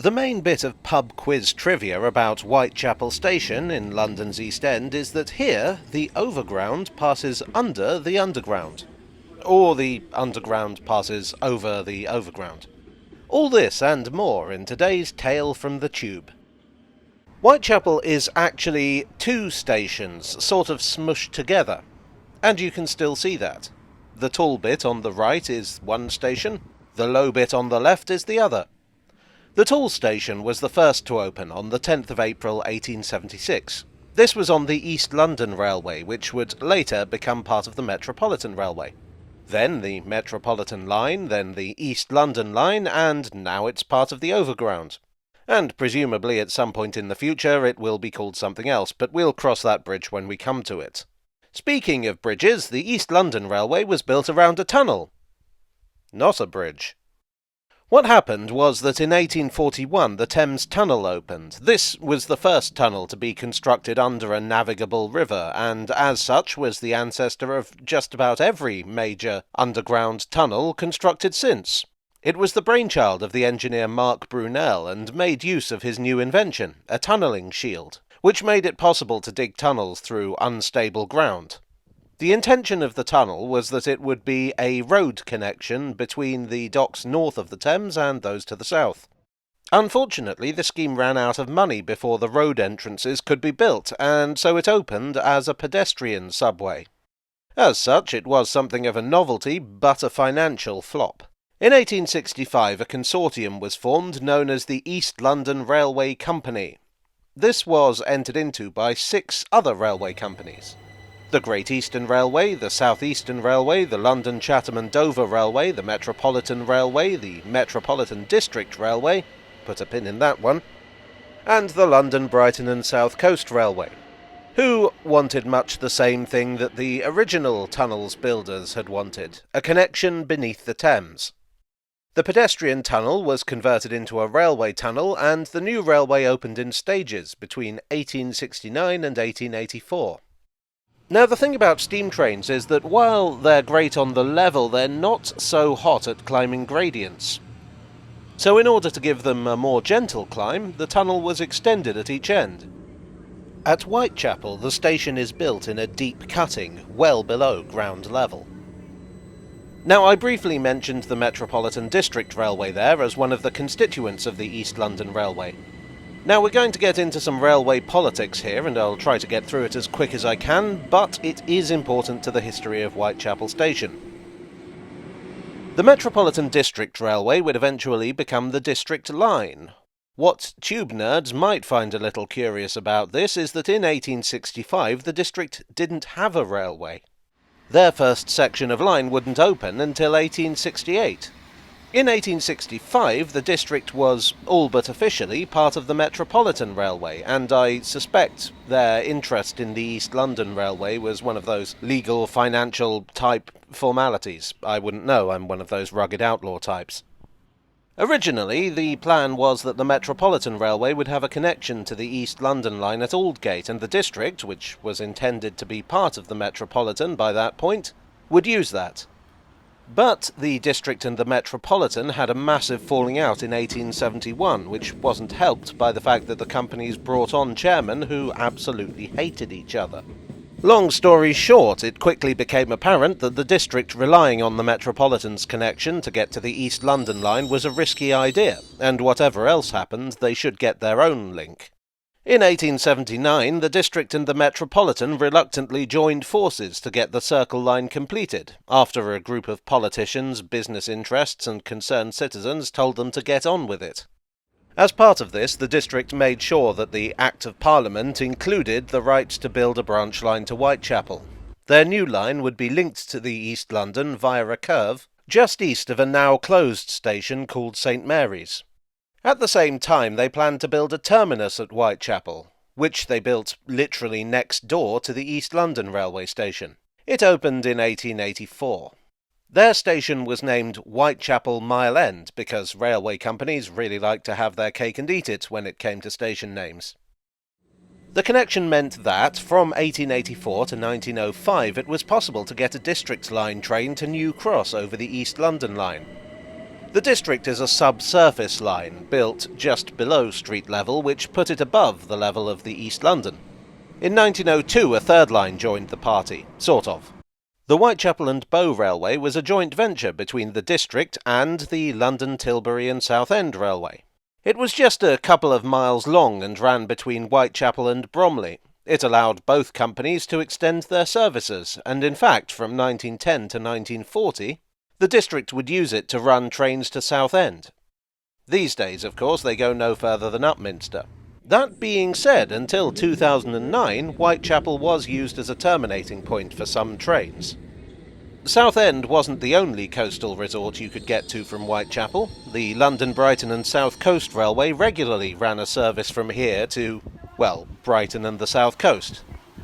The main bit of pub quiz trivia about Whitechapel Station in London's East End is that here the Overground passes under the Underground. Or the Underground passes over the Overground. All this and more in today's Tale from the Tube. Whitechapel is actually two stations, sort of smushed together. And you can still see that. The tall bit on the right is one station, the low bit on the left is the other. The tall station was the first to open on the 10th of April 1876. This was on the East London Railway, which would later become part of the Metropolitan Railway. Then the Metropolitan Line, then the East London Line, and now it's part of the Overground. And presumably at some point in the future it will be called something else, but we'll cross that bridge when we come to it. Speaking of bridges, the East London Railway was built around a tunnel. Not a bridge. What happened was that in 1841 the Thames Tunnel opened. This was the first tunnel to be constructed under a navigable river, and as such was the ancestor of just about every major underground tunnel constructed since. It was the brainchild of the engineer Mark Brunel, and made use of his new invention, a tunnelling shield, which made it possible to dig tunnels through unstable ground. The intention of the tunnel was that it would be a road connection between the docks north of the Thames and those to the south. Unfortunately, the scheme ran out of money before the road entrances could be built, and so it opened as a pedestrian subway. As such, it was something of a novelty, but a financial flop. In 1865, a consortium was formed known as the East London Railway Company. This was entered into by 6 other railway companies. The Great Eastern Railway, the South Eastern Railway, the London, Chatham and Dover Railway, the Metropolitan Railway, the Metropolitan District Railway, put a pin in that one, and the London, Brighton and South Coast Railway, who wanted much the same thing that the original tunnels builders had wanted, a connection beneath the Thames. The pedestrian tunnel was converted into a railway tunnel, and the new railway opened in stages between 1869 and 1884. Now, the thing about steam trains is that while they're great on the level, they're not so hot at climbing gradients. So in order to give them a more gentle climb, the tunnel was extended at each end. At Whitechapel, the station is built in a deep cutting, well below ground level. Now, I briefly mentioned the Metropolitan District Railway there as one of the constituents of the East London Railway. Now, we're going to get into some railway politics here, and I'll try to get through it as quick as I can, but it is important to the history of Whitechapel Station. The Metropolitan District Railway would eventually become the District Line. What tube nerds might find a little curious about this is that in 1865 the district didn't have a railway. Their first section of line wouldn't open until 1868. In 1865, the district was, all but officially, part of the Metropolitan Railway, and I suspect their interest in the East London Railway was one of those legal, financial type formalities. I wouldn't know, I'm one of those rugged outlaw types. Originally, the plan was that the Metropolitan Railway would have a connection to the East London line at Aldgate, and the district, which was intended to be part of the Metropolitan by that point, would use that. But the district and the Metropolitan had a massive falling out in 1871, which wasn't helped by the fact that the companies brought on chairmen who absolutely hated each other. Long story short, it quickly became apparent that the district relying on the Metropolitan's connection to get to the East London line was a risky idea, and whatever else happened, they should get their own link. In 1879, the district and the Metropolitan reluctantly joined forces to get the Circle Line completed, after a group of politicians, business interests and concerned citizens told them to get on with it. As part of this, the district made sure that the Act of Parliament included the right to build a branch line to Whitechapel. Their new line would be linked to the East London via a curve, just east of a now closed station called St Mary's. At the same time, they planned to build a terminus at Whitechapel, which they built literally next door to the East London railway station. It opened in 1884. Their station was named Whitechapel Mile End because railway companies really liked to have their cake and eat it when it came to station names. The connection meant that, from 1884 to 1905, it was possible to get a District Line train to New Cross over the East London line. The district is a subsurface line built just below street level, which put it above the level of the East London. In 1902, a third line joined the party, sort of. The Whitechapel and Bow Railway was a joint venture between the district and the London, Tilbury and Southend Railway. It was just a couple of miles long and ran between Whitechapel and Bromley. It allowed both companies to extend their services, and in fact, from 1910 to 1940, the district would use it to run trains to Southend. These days, of course, they go no further than Upminster. That being said, until 2009, Whitechapel was used as a terminating point for some trains. Southend wasn't the only coastal resort you could get to from Whitechapel. The London, Brighton and South Coast Railway regularly ran a service from here to, well, Brighton and the South Coast,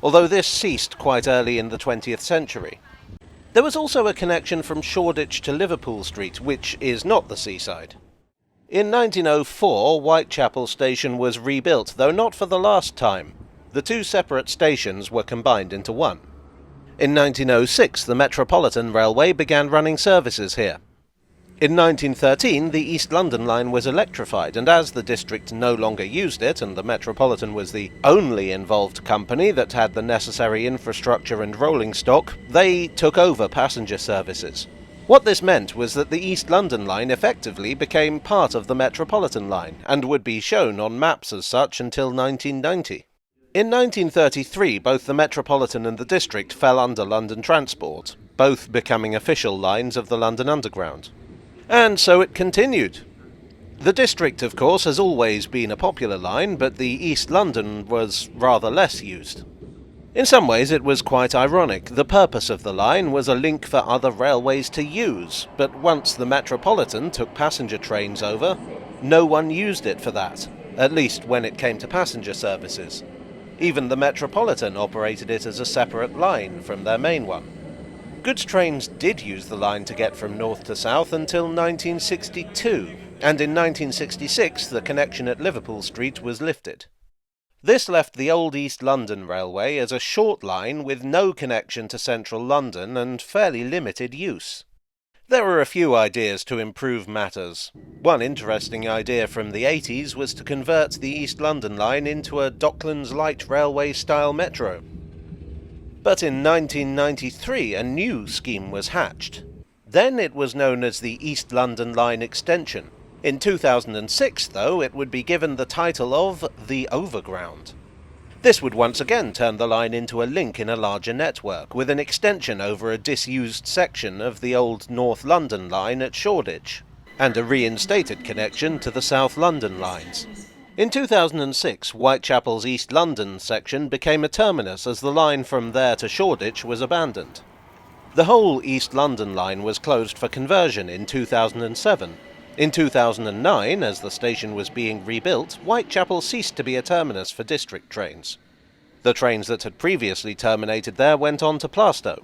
although this ceased quite early in the 20th century. There was also a connection from Shoreditch to Liverpool Street, which is not the seaside. In 1904, Whitechapel Station was rebuilt, though not for the last time. The two separate stations were combined into one. In 1906, the Metropolitan Railway began running services here. In 1913, the East London line was electrified, and as the district no longer used it, and the Metropolitan was the only involved company that had the necessary infrastructure and rolling stock, they took over passenger services. What this meant was that the East London line effectively became part of the Metropolitan line, and would be shown on maps as such until 1990. In 1933, both the Metropolitan and the District fell under London Transport, both becoming official lines of the London Underground. And so it continued. The District, of course, has always been a popular line, but the East London was rather less used. In some ways it was quite ironic. The purpose of the line was a link for other railways to use, but once the Metropolitan took passenger trains over, no one used it for that, at least when it came to passenger services. Even the Metropolitan operated it as a separate line from their main one. Goods trains did use the line to get from north to south until 1962, and in 1966 the connection at Liverpool Street was lifted. This left the old East London Railway as a short line with no connection to central London and fairly limited use. There were a few ideas to improve matters. One interesting idea from the 80s was to convert the East London line into a Docklands Light Railway-style metro. But in 1993 a new scheme was hatched. Then it was known as the East London Line Extension. In 2006, though, it would be given the title of the Overground. This would once again turn the line into a link in a larger network, with an extension over a disused section of the old North London line at Shoreditch, and a reinstated connection to the South London lines. In 2006, Whitechapel's East London section became a terminus as the line from there to Shoreditch was abandoned. The whole East London line was closed for conversion in 2007. In 2009, as the station was being rebuilt, Whitechapel ceased to be a terminus for district trains. The trains that had previously terminated there went on to Plaistow.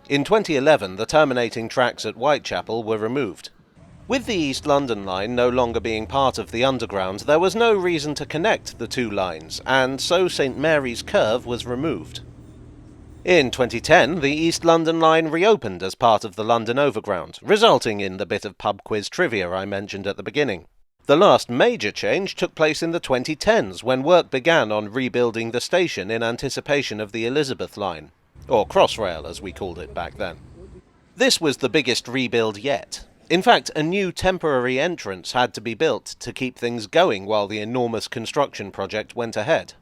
In 2011, the terminating tracks at Whitechapel were removed. With the East London line no longer being part of the Underground, there was no reason to connect the two lines, and so St Mary's Curve was removed. In 2010, the East London line reopened as part of the London Overground, resulting in the bit of pub quiz trivia I mentioned at the beginning. The last major change took place in the 2010s, when work began on rebuilding the station in anticipation of the Elizabeth line, or Crossrail as we called it back then. This was the biggest rebuild yet. In fact, a new temporary entrance had to be built to keep things going while the enormous construction project went ahead.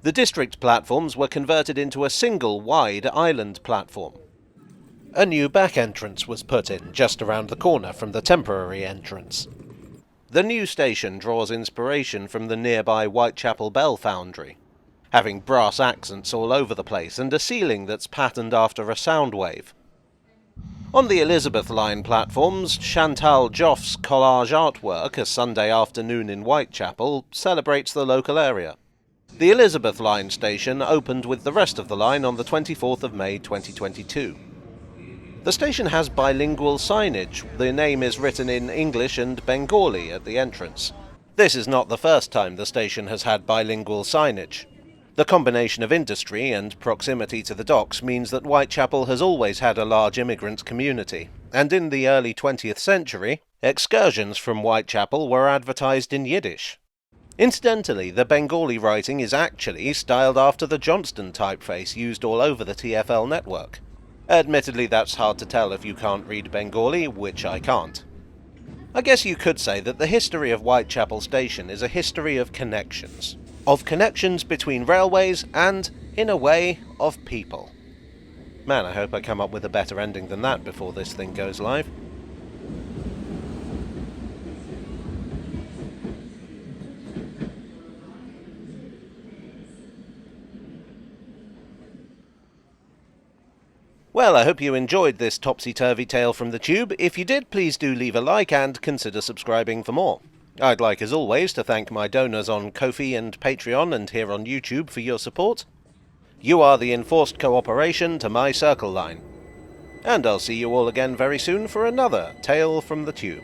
The district platforms were converted into a single wide island platform. A new back entrance was put in just around the corner from the temporary entrance. The new station draws inspiration from the nearby Whitechapel Bell Foundry, having brass accents all over the place and a ceiling that's patterned after a sound wave. On the Elizabeth line platforms, Chantal Joffe's collage artwork, A Sunday Afternoon in Whitechapel, celebrates the local area. The Elizabeth line station opened with the rest of the line on the 24th of May 2022. The station has bilingual signage. The name is written in English and Bengali at the entrance. This is not the first time the station has had bilingual signage. The combination of industry and proximity to the docks means that Whitechapel has always had a large immigrant community, and in the early 20th century, excursions from Whitechapel were advertised in Yiddish. Incidentally, the Bengali writing is actually styled after the Johnston typeface used all over the TfL network. Admittedly, that's hard to tell if you can't read Bengali, which I can't. I guess you could say that the history of Whitechapel Station is a history of connections. Of connections between railways and, in a way, of people. Man, I hope I come up with a better ending than that before this thing goes live. Well, I hope you enjoyed this topsy-turvy tale from the tube. If you did, please do leave a like and consider subscribing for more. I'd like, as always, to thank my donors on Ko-fi and Patreon and here on YouTube for your support. You are the enforced cooperation to my circle line. And I'll see you all again very soon for another Tale from the Tube.